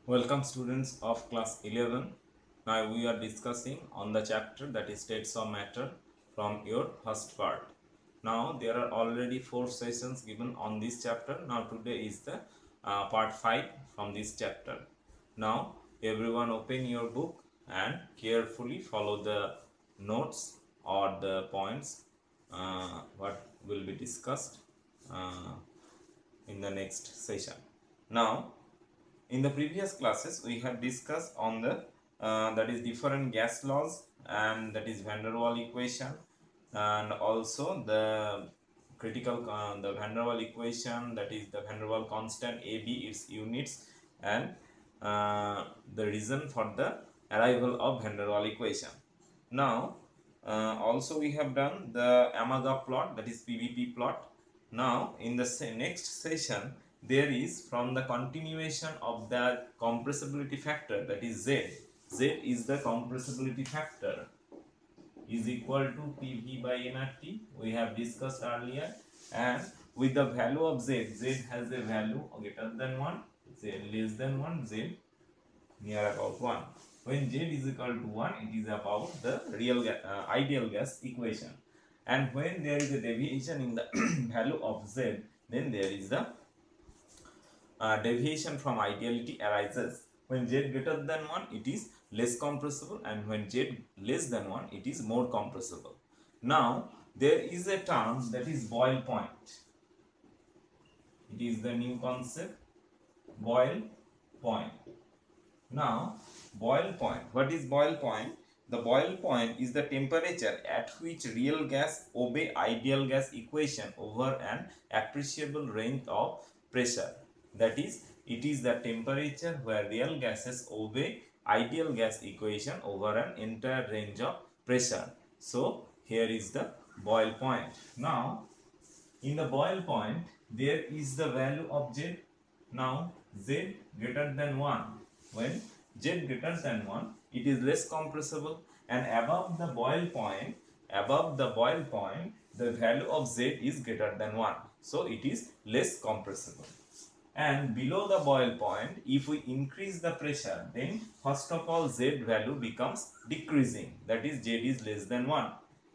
Welcome students of class 11. Now we are discussing on the chapter that is states of matter from your first part. Now there are already 4 sessions given on this chapter. Now today is the part 5 from this chapter. Now everyone open your book and carefully follow the notes or the points what will be discussed uh, in the next session. Now in the previous classes we have discussed on the that is different gas laws, and that is van der Waal equation, and also the critical the van der Waal equation, that is the van der Waal constant AB, its units, and the reason for the arrival of van der Waal equation. Now also we have done the Amaga plot, that is PVP plot. Now in the next session there is from the continuation of the compressibility factor, that is Z. Z is the compressibility factor is equal to PV by nRT. We have discussed earlier, and with the value of Z, Z has a value greater than 1, Z less than 1, Z near about 1. When Z is equal to 1, it is about the ideal gas equation. And when there is a deviation in the value of Z, then there is the deviation from ideality arises. When Z greater than 1, it is less compressible, and when Z less than 1, it is more compressible. Now there is a term that is boil point. It is the new concept, boil point. Now boil point, what is boil point? The boil point is the temperature at which real gas obey ideal gas equation over an appreciable range of pressure. That is, it is the temperature where real gases obey ideal gas equation over an entire range of pressure. So here is the boil point. Now in the boil point there is the value of Z. Now Z greater than 1. When Z greater than 1, it is less compressible, and above the boil point, the value of Z is greater than 1. So it is less compressible. And below the boil point, if we increase the pressure, then first of all Z value becomes decreasing, that is Z is less than 1,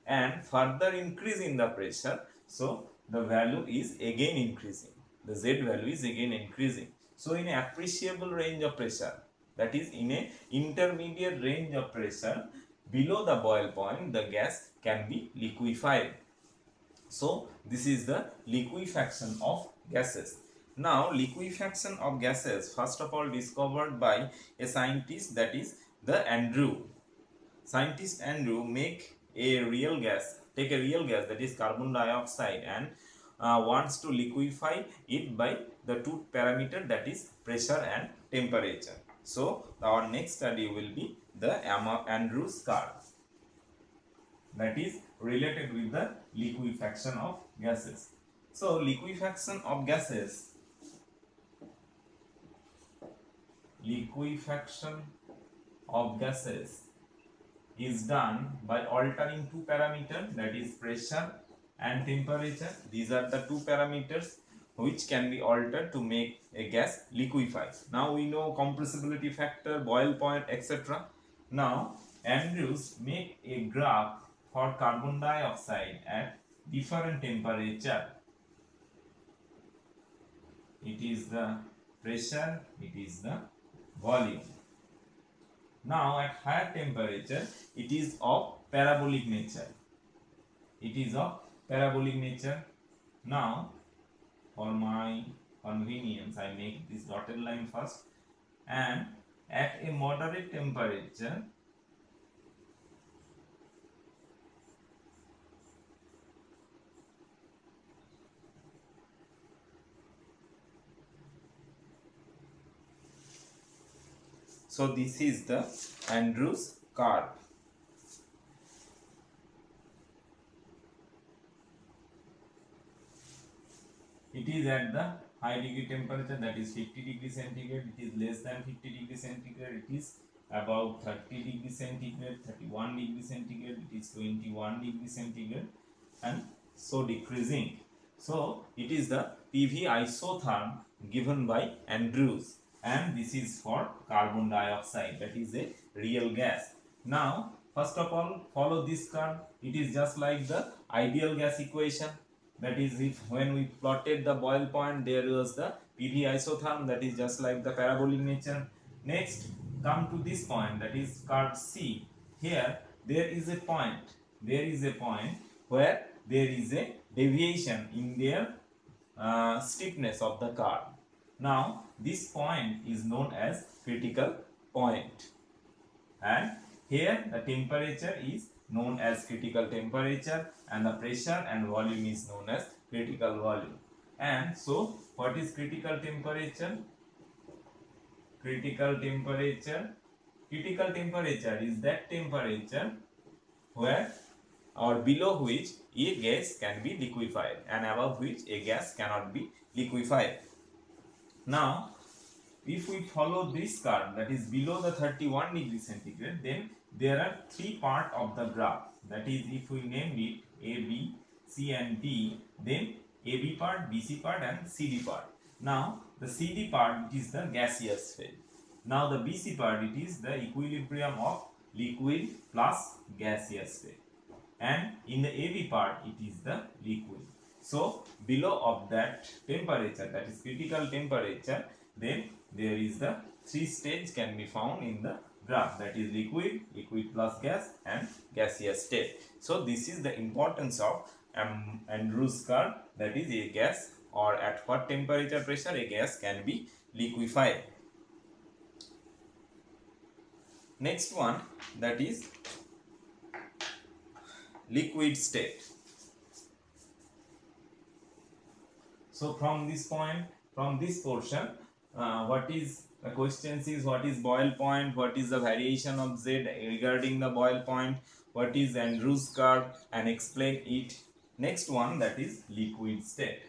and further increase in the pressure, so the value is again increasing, the Z value is again increasing. So in an appreciable range of pressure, that is in a intermediate range of pressure below the boil point, the gas can be liquefied. So this is the liquefaction of gases. Now liquefaction of gases first of all discovered by a scientist, that is the Andrew. Scientist Andrew take a real gas that is carbon dioxide, and wants to liquefy it by the two parameter, that is pressure and temperature. So our next study will be the Andrews curve, that is related with the liquefaction of gases. So liquefaction of gases is done by altering two parameters, that is pressure and temperature. These are the two parameters which can be altered to make a gas liquefy. Now we know compressibility factor, boil point, etc. Now Andrews make a graph for carbon dioxide at different temperature. It is the pressure, it is the volume. Now at higher temperature, it is of parabolic nature. Now for my convenience, I make this dotted line first, and at a moderate temperature, so this is the Andrews curve. It is at the high degree temperature, that is 50 degree centigrade. It is less than 50 degree centigrade. It is about 30 degree centigrade, 31 degree centigrade. It is 21 degree centigrade, and so decreasing. So it is the PV isotherm given by Andrews. and this is for carbon dioxide, that is a real gas. Now first of all follow this curve. It is just like the ideal gas equation, that is if when we plotted the boil point there was the PV isotherm, that is just like the parabolic nature. Next come to this point, that is curve C. Here there is a point where there is a deviation in their stiffness of the curve. Now this point is known as critical point, and here the temperature is known as critical temperature, and the pressure and volume is known as critical volume. And so what is critical temperature? Critical temperature is that temperature where or below which a gas can be liquefied and above which a gas cannot be liquefied. Now if we follow this curve, that is below the 31 degree centigrade, then there are three parts of the graph, that is if we name it A, B, C and D, then AB part, BC part and CD part. Now the CD part, it is the gaseous phase. Now the BC part, it is the equilibrium of liquid plus gaseous phase, and in the AB part it is the liquid. So below of that temperature, that is critical temperature, then there is the three stages can be found in the graph, that is liquid, liquid plus gas and gaseous state. So this is the importance of Andrews curve, that is a gas or at what temperature pressure a gas can be liquefied. Next one, that is liquid state. So from this point, from this portion, what is the question is what is boil point, what is the variation of Z regarding the boil point, what is Andrews curve, and explain it. Next one, that is liquid state.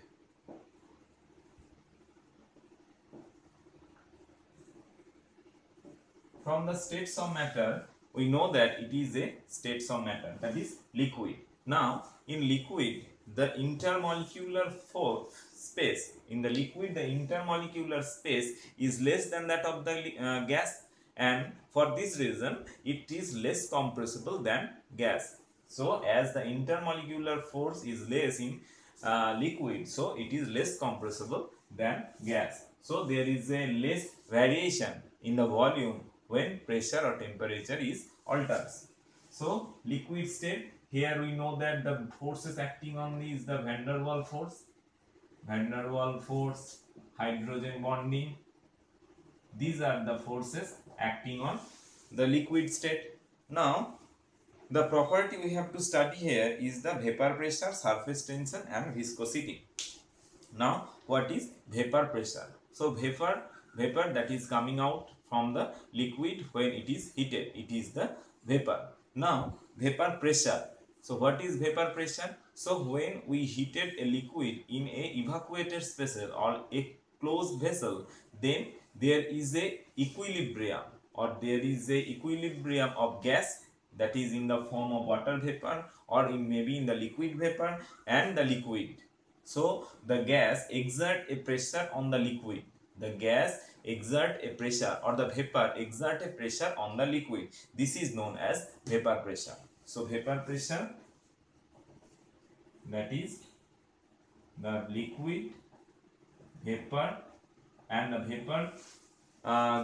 From the states of matter, we know that it is a states of matter, that is liquid. Now in liquid, the intermolecular space in the liquid, the intermolecular space is less than that of the gas, and for this reason it is less compressible than gas. So as the intermolecular force is less in liquid, so it is less compressible than gas. So there is a less variation in the volume when pressure or temperature is alters. So liquid state, here we know that the forces acting on is the van der Waals force, hydrogen bonding. These are the forces acting on the liquid state. Now the property we have to study here is the vapor pressure, surface tension and viscosity. Now what is vapor pressure? So vapor that is coming out from the liquid when it is heated, it is the vapor. Now vapor pressure. So what is vapor pressure? So when we heated a liquid in a evacuated space or a closed vessel, then there is a equilibrium of gas, that is in the form of water vapor or in maybe in the liquid vapor and the liquid. So the gas exert a pressure on the liquid. The gas exert a pressure or the vapor exert a pressure on the liquid. This is known as vapor pressure. So vapor pressure, that is the liquid, vapor, and the vapor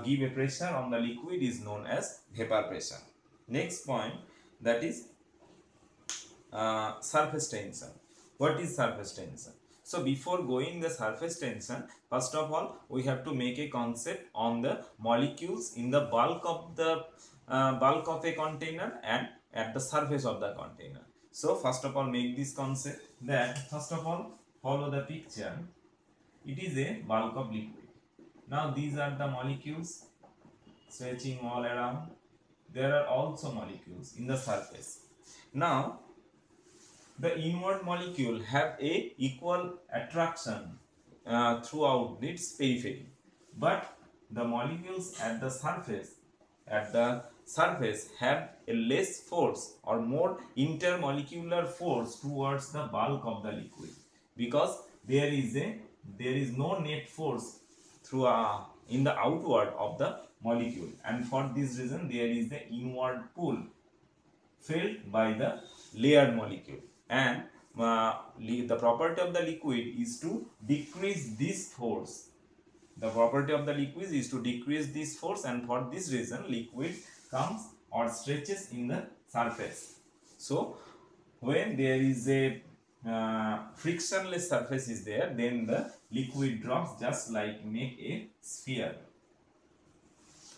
give a pressure on the liquid is known as vapor pressure. Next point, that is surface tension. What is surface tension? So before going the surface tension, first of all we have to make a concept on the molecules in the bulk of a container and at the surface of the container. So first of all make this concept that first of all follow the picture. It is a bulk of liquid. Now these are the molecules stretching all around. There are also molecules in the surface. Now the inward molecule have a equal attraction throughout its periphery, but the molecules at the surface have a less force or more intermolecular force towards the bulk of the liquid, because there is no net force through in the outward of the molecule, and for this reason there is the inward pull felt by the layered molecule, and the property of the liquid is to decrease this force. The property of the liquid is to decrease this force, and for this reason liquid comes or stretches in the surface. So when there is a frictionless surface is there, then the liquid drops just like make a sphere.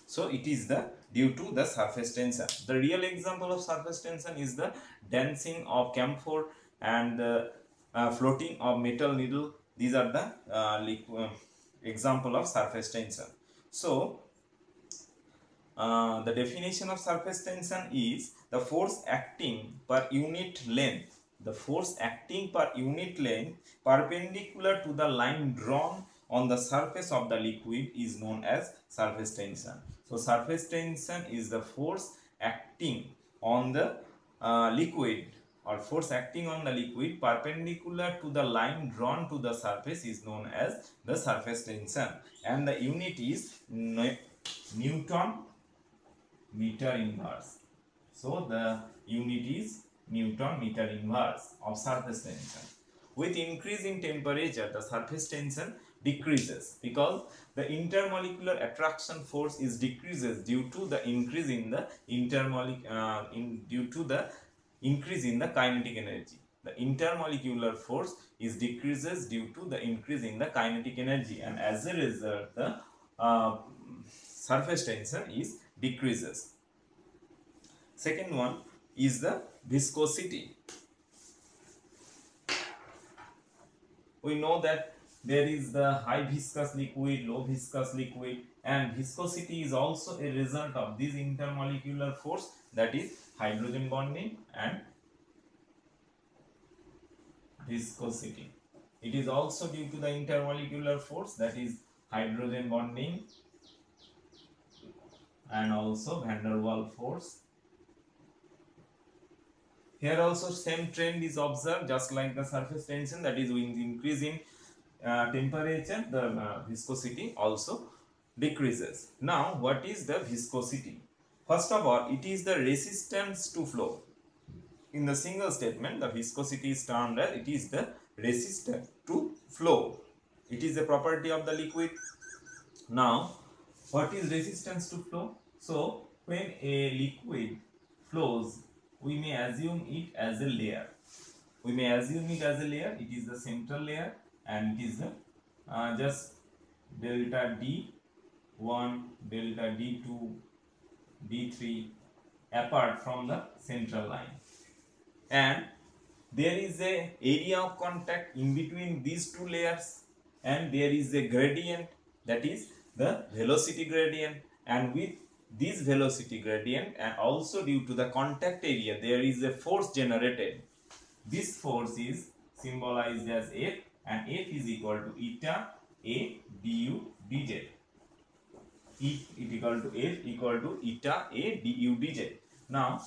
So it is the due to the surface tension. The real example of surface tension is the dancing of camphor and the floating of metal needle. These are the example of surface tension. So the definition of surface tension is the force acting per unit length. The force acting per unit length perpendicular to the line drawn on the surface of the liquid is known as surface tension. So surface tension is the force acting on the liquid, or force acting on the liquid perpendicular to the line drawn to the surface is known as the surface tension, and the unit is Newton meter inverse. So the unit is Newton meter inverse of surface tension. With increase in temperature, the surface tension decreases because the intermolecular attraction force is decreases due to the increase in the increase in the kinetic energy. The intermolecular force is decreases due to the increase in the kinetic energy, and as a result the surface tension is decreases. Second one is the viscosity. We know that there is the high viscous liquid, low viscous liquid, and viscosity is also a result of this intermolecular force, that is hydrogen bonding and viscosity. It is also due to the intermolecular force, that is hydrogen bonding and also van der Waals force. Here also same trend is observed, just like the surface tension, that is with increase in temperature the viscosity also decreases. Now what is the viscosity? First of all, it is the resistance to flow. In the single statement, the viscosity is termed as it is the resistance to flow. It is a property of the liquid. Now what is resistance to flow? So when a liquid flows, we may assume it as a layer. We may assume it as a layer. It is the central layer, and it is the just delta D1, delta D2, D3 apart from the central line, and there is a area of contact in between these two layers, and there is a gradient, that is the velocity gradient, and with this velocity gradient and also due to the contact area there is a force generated. This force is symbolized as F, and F is equal to eta A du dz. It equal to F equal to eta A du dz. Now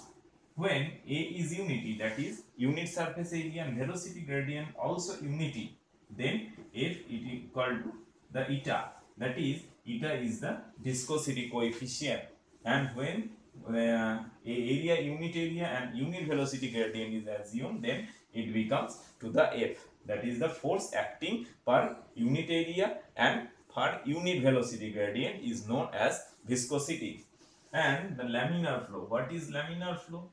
when A is unity, that is unit surface area, and velocity gradient also unity, then F is equal to the eta, that is eta is the viscosity coefficient, and when a area, unit area and unit velocity gradient is assumed, then it becomes to the F, that is the force acting per unit area and per unit velocity gradient is known as viscosity. And the laminar flow, what is laminar flow?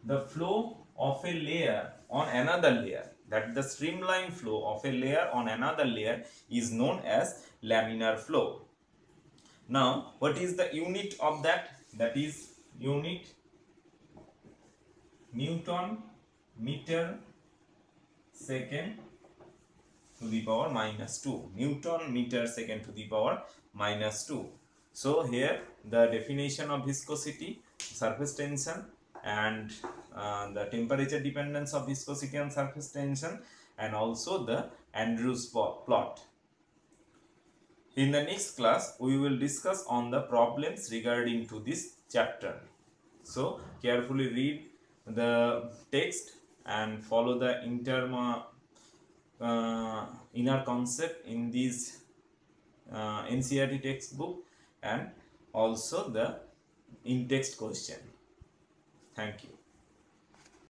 The flow of a layer on another layer, that the streamline flow of a layer on another layer is known as laminar flow. Now what is the unit of that? That is unit Newton meter second to the power minus 2. Newton meter second to the power minus 2. So here the definition of viscosity, surface tension, and the temperature dependence of viscosity and surface tension, and also the Andrews plot. In the next class, we will discuss on the problems regarding to this chapter. So carefully read the text and follow the inner concept in this NCERT textbook and also the in-text question. Thank you.